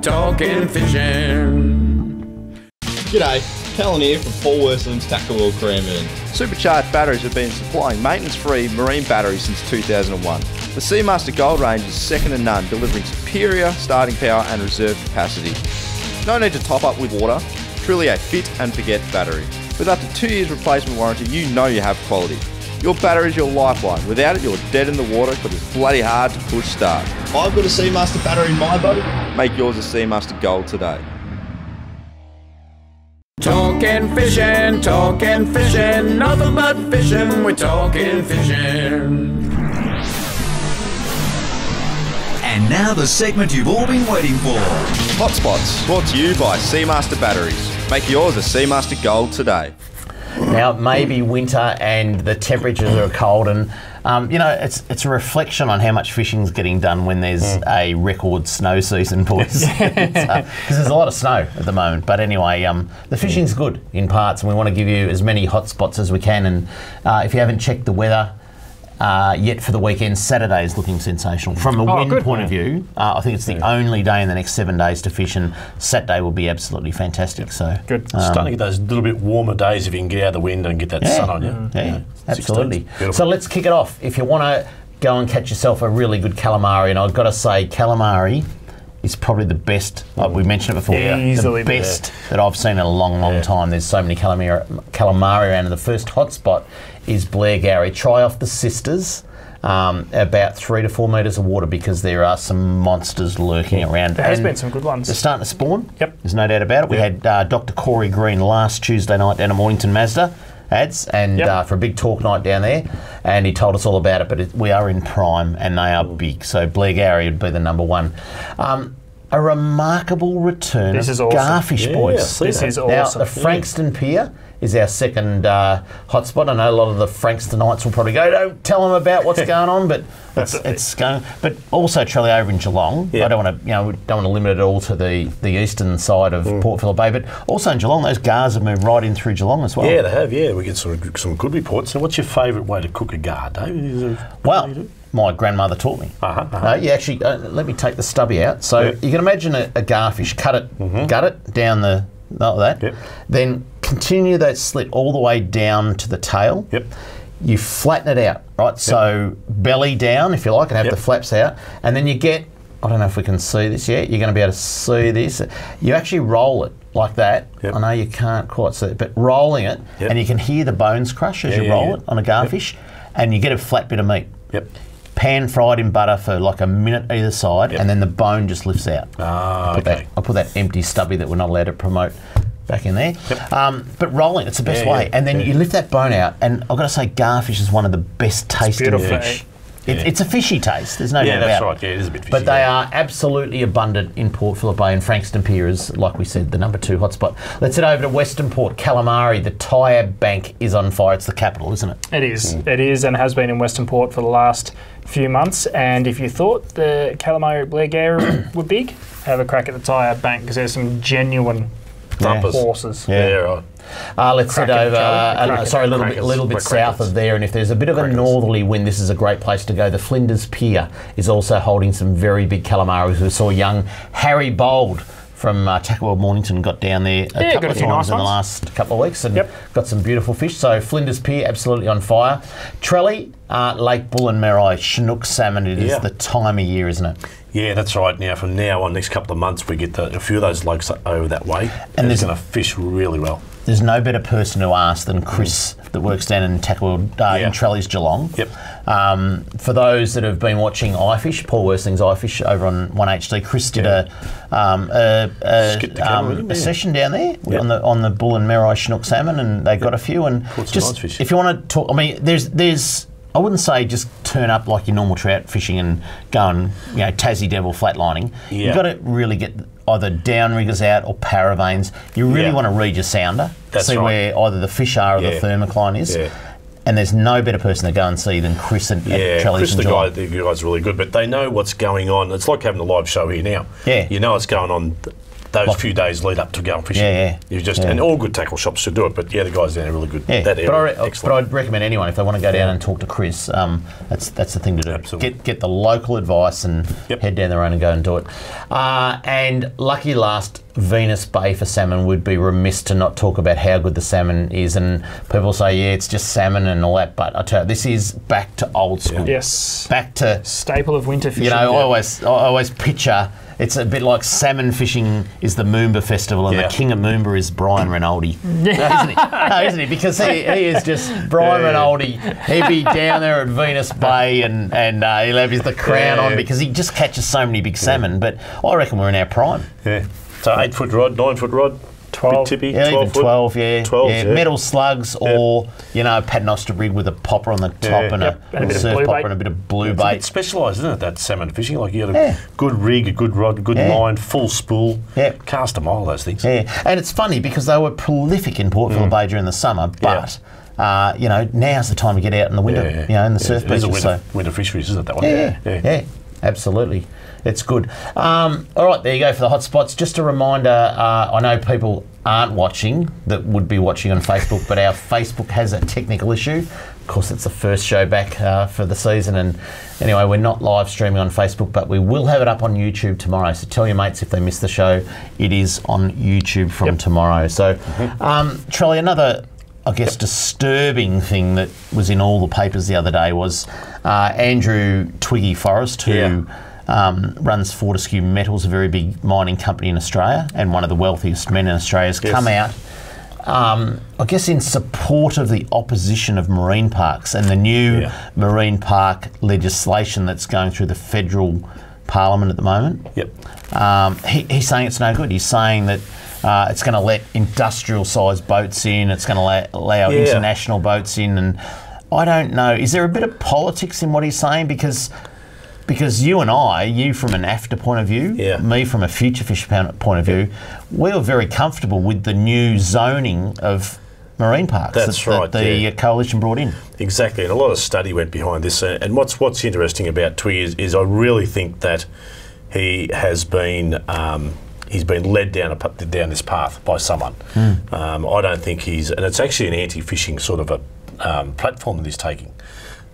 Talking fishing. G'day, Callan here from Paul Worslam's Tackle World Cranbourne. Supercharged batteries have been supplying maintenance-free marine batteries since 2001. The Seamaster Gold range is second to none, delivering superior starting power and reserve capacity. No need to top up with water, truly a fit and forget battery. With up to 2 years replacement warranty, you know you have quality. Your battery is your lifeline. Without it, you're dead in the water because it's bloody hard to push start. I've got a Seamaster battery in my boat. Make yours a Seamaster Gold today. Talking fishing, nothing but fishing, we're talking fishing. And now the segment you've all been waiting for. Hotspots, brought to you by Seamaster Batteries. Make yours a Seamaster Gold today. Now, maybe winter and the temperatures are cold, and it's a reflection on how much fishing's getting done when there's a record snow season, boys. Because there's a lot of snow at the moment. But anyway, the fishing's good in parts, and we want to give you as many hotspots as we can. And if you haven't checked the weather yet for the weekend, Saturday is looking sensational. From a wind point of view, I think it's the only day in the next 7 days to fish, and Saturday will be absolutely fantastic. So good. Starting to get those little bit warmer days if you can get out of the wind and get that sun on you. Yeah, absolutely. So let's kick it off. If you want to go and catch yourself a really good calamari, and I've got to say, calamari is probably the best. We mentioned it before. Easily the best that I've seen in a long time. There's so many calamari around, and the first hotspot is Blairgowrie. Try off the Sisters, about 3 to 4 metres of water, because there are some monsters lurking around. There has been some good ones. They're starting to spawn. There's no doubt about it. We had Dr. Corey Green last Tuesday night down at Mornington Mazda. ads, and for a big talk night down there, and he told us all about it. But we are in prime, and they are big. So Blairgowrie would be the number one. A remarkable return of garfish, boys. This is awesome. Now, the Frankston Pier is our second hotspot. I know a lot of the Frankstonites will probably go, don't tell them about what's going on, but it's going. But also, Trelly, over in Geelong. I don't want to, we don't want to limit it all to the eastern side of Port Phillip Bay, but also in Geelong, those gars have moved right in through Geelong as well. Yeah, they have. Yeah, we get some good reports. So, what's your favourite way to cook a gar, Dave? My grandmother taught me. You actually, let me take the stubby out. So you can imagine a garfish, cut it, gut it down like that, then continue that slit all the way down to the tail. You flatten it out, right? So belly down, if you like, and have the flaps out. And then you get, I don't know if we can see this yet, you're going to be able to see this. You actually roll it like that. I know you can't quite see it, but rolling it, and you can hear the bones crush as you roll it on a garfish, and you get a flat bit of meat. Pan fried in butter for like a minute either side, and then the bone just lifts out. I'll put that empty stubby that we're not allowed to promote back in there. But rolling, it's the best way. And then you lift that bone out, and I've got to say, garfish is one of the best tasting fish. It's a fishy taste, there's no doubt about it. That's right, it is a bit fishy. But they are absolutely abundant in Port Phillip Bay, and Frankston Pier is, like we said, the number 2 hotspot. Let's head over to Western Port, Calamari. The Tyab Bank is on fire. It's the capital, isn't it? It is. It is, and has been in Western Port for the last few months. And if you thought the calamari at Blairgowrie were big, have a crack at the Tyab Bank, because there's some genuine horses. Right. Let's head over, a little bit south of there, and if there's a bit of a northerly wind, this is a great place to go. The Flinders Pier is also holding some very big calamaris. We saw young Harry Bold from Tackle World Mornington got down there a couple of times in the last couple of weeks and got some beautiful fish. So Flinders Pier, absolutely on fire. Trelly, Lake Bullen-Merri, Chinook salmon, it is the time of year, isn't it? Yeah, that's right. Now, from now on, next couple of months, we get a few of those lakes over that way, and it's going to fish really well. There's no better person to ask than Chris that works down in Tackle in Trelly's Geelong. For those that have been watching iFish, Paul Worsling's iFish over on 1HD, Chris did a session down there on the Bullen-Merri Chinook salmon, and they got a few. And just nice fish. If you want to talk, I mean, there's I wouldn't say just turn up like your normal trout fishing and go and Tassie Devil flatlining. You've got to really get either downriggers out or paravanes. You really want to read your sounder, see where either the fish are or the thermocline is. And there's no better person to go and see than Chris at Trelly's. Chris, the guy's really good, but they know what's going on. It's like having a live show here now. You know what's going on those few days lead up to going fishing. And all good tackle shops should do it, but the guys down are really good. That area, but I'd recommend anyone, if they want to go down and talk to Chris, that's the thing to do. Absolutely. Get the local advice and head down their own and go and do it. And lucky last, Venus Bay for salmon. Would be remiss to not talk about how good the salmon is, and people say it's just salmon and all that, but I tell you, this is back to old school. Back to staple of winter fishing. I always picture it's a bit like salmon fishing is the Moomba Festival, and the king of Moomba is Brian Rinaldi. Isn't he? Because he is just Brian Rinaldi. He'd be down there at Venus Bay and he'll have the crown on because he just catches so many big salmon. But I reckon we're in our prime. So 8-foot rod, 9-foot rod, 12, tippy, 12 foot. 12, 12, metal slugs, or a paternoster rig with a popper on the top and a surf popper and a bit of blue bait. It's specialised, isn't it, that salmon fishing? Like you got a good rig, a good rod, a good line, full spool, cast a mile, those things. And it's funny because they were prolific in Port Phillip Bay during the summer, but now's the time to get out in the winter, in the surf beaches. Winter fisheries, isn't it, that one? Absolutely. It's good. All right, there you go for the hotspots. Just a reminder, I know people aren't watching that would be watching on Facebook, but our Facebook has a technical issue. Of course, it's the first show back for the season, and anyway, we're not live streaming on Facebook, but we will have it up on YouTube tomorrow. So tell your mates if they missed the show, it is on YouTube from tomorrow. So, Trelly, another, I guess, disturbing thing that was in all the papers the other day was Andrew Twiggy Forrest, who runs Fortescue Metals, a very big mining company in Australia and one of the wealthiest men in Australia, has come out, I guess, in support of the opposition of marine parks and the new marine park legislation that's going through the federal parliament at the moment. He's saying it's no good. He's saying that It's going to let industrial-sized boats in. It's going to allow international boats in. And I don't know. Is there a bit of politics in what he's saying? Because you and I, you from an AFTA point of view, me from a future fish point of view, we were very comfortable with the new zoning of marine parks that the coalition brought in. Exactly, and a lot of study went behind this. And what's interesting about Twiggy is I really think that he has been he's been led down this path by someone. I don't think and it's actually an anti-fishing sort of a platform that he's taking.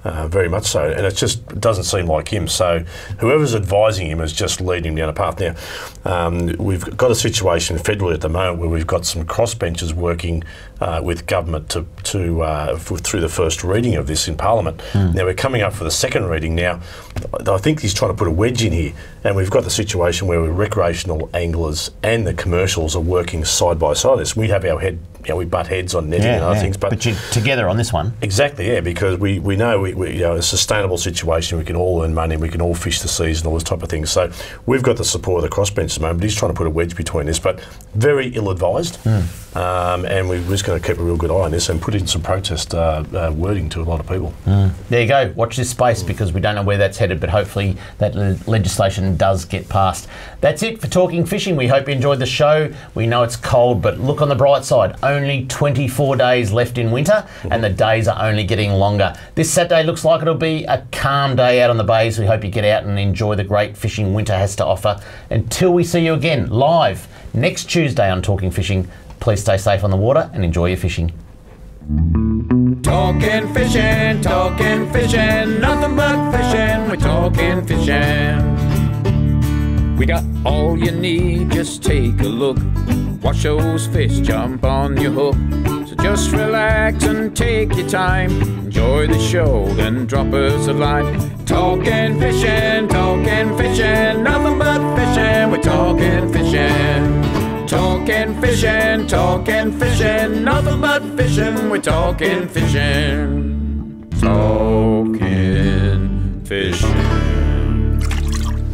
Very much so, and it just doesn't seem like him. So whoever's advising him is just leading him down a path. Now, we've got a situation federally at the moment where we've got some crossbenchers working with government through the first reading of this in Parliament. Now we're coming up for the second reading now. I think he's trying to put a wedge in here, and we've got the situation where recreational anglers and the commercials are working side by side. This we have we butt heads on netting and other things, but you're together on this one. Exactly, because we know a sustainable situation. We can all earn money, we can all fish the season, all this type of thing. So we've got the support of the crossbench at the moment. But he's trying to put a wedge between this, but very ill-advised. And we're just going to keep a real good eye on this and put in some protest wording to a lot of people. There you go. Watch this space because we don't know where that's headed, but hopefully that legislation does get passed. That's it for Talking Fishing. We hope you enjoyed the show. We know it's cold, but look on the bright side. Only 24 days left in winter, and the days are only getting longer. This Saturday looks like it'll be a calm day out on the bays. We hope you get out and enjoy the great fishing winter has to offer. Until we see you again live next Tuesday on Talking Fishing, please stay safe on the water and enjoy your fishing. Talking fishing, nothing but fishing, we're talking fishing. We got all you need, just take a look. Watch those fish jump on your hook. So just relax and take your time. Enjoy the show, then drop us a line. Talking fishing, nothing but fishing, we're talking fishing. Talking fishing, nothing but fishing, we're talking fishing. Talking fishing.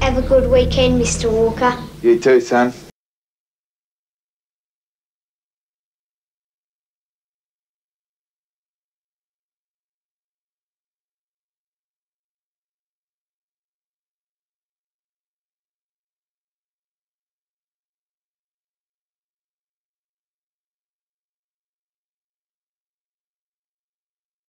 Have a good weekend, Mr. Walker. You too, son.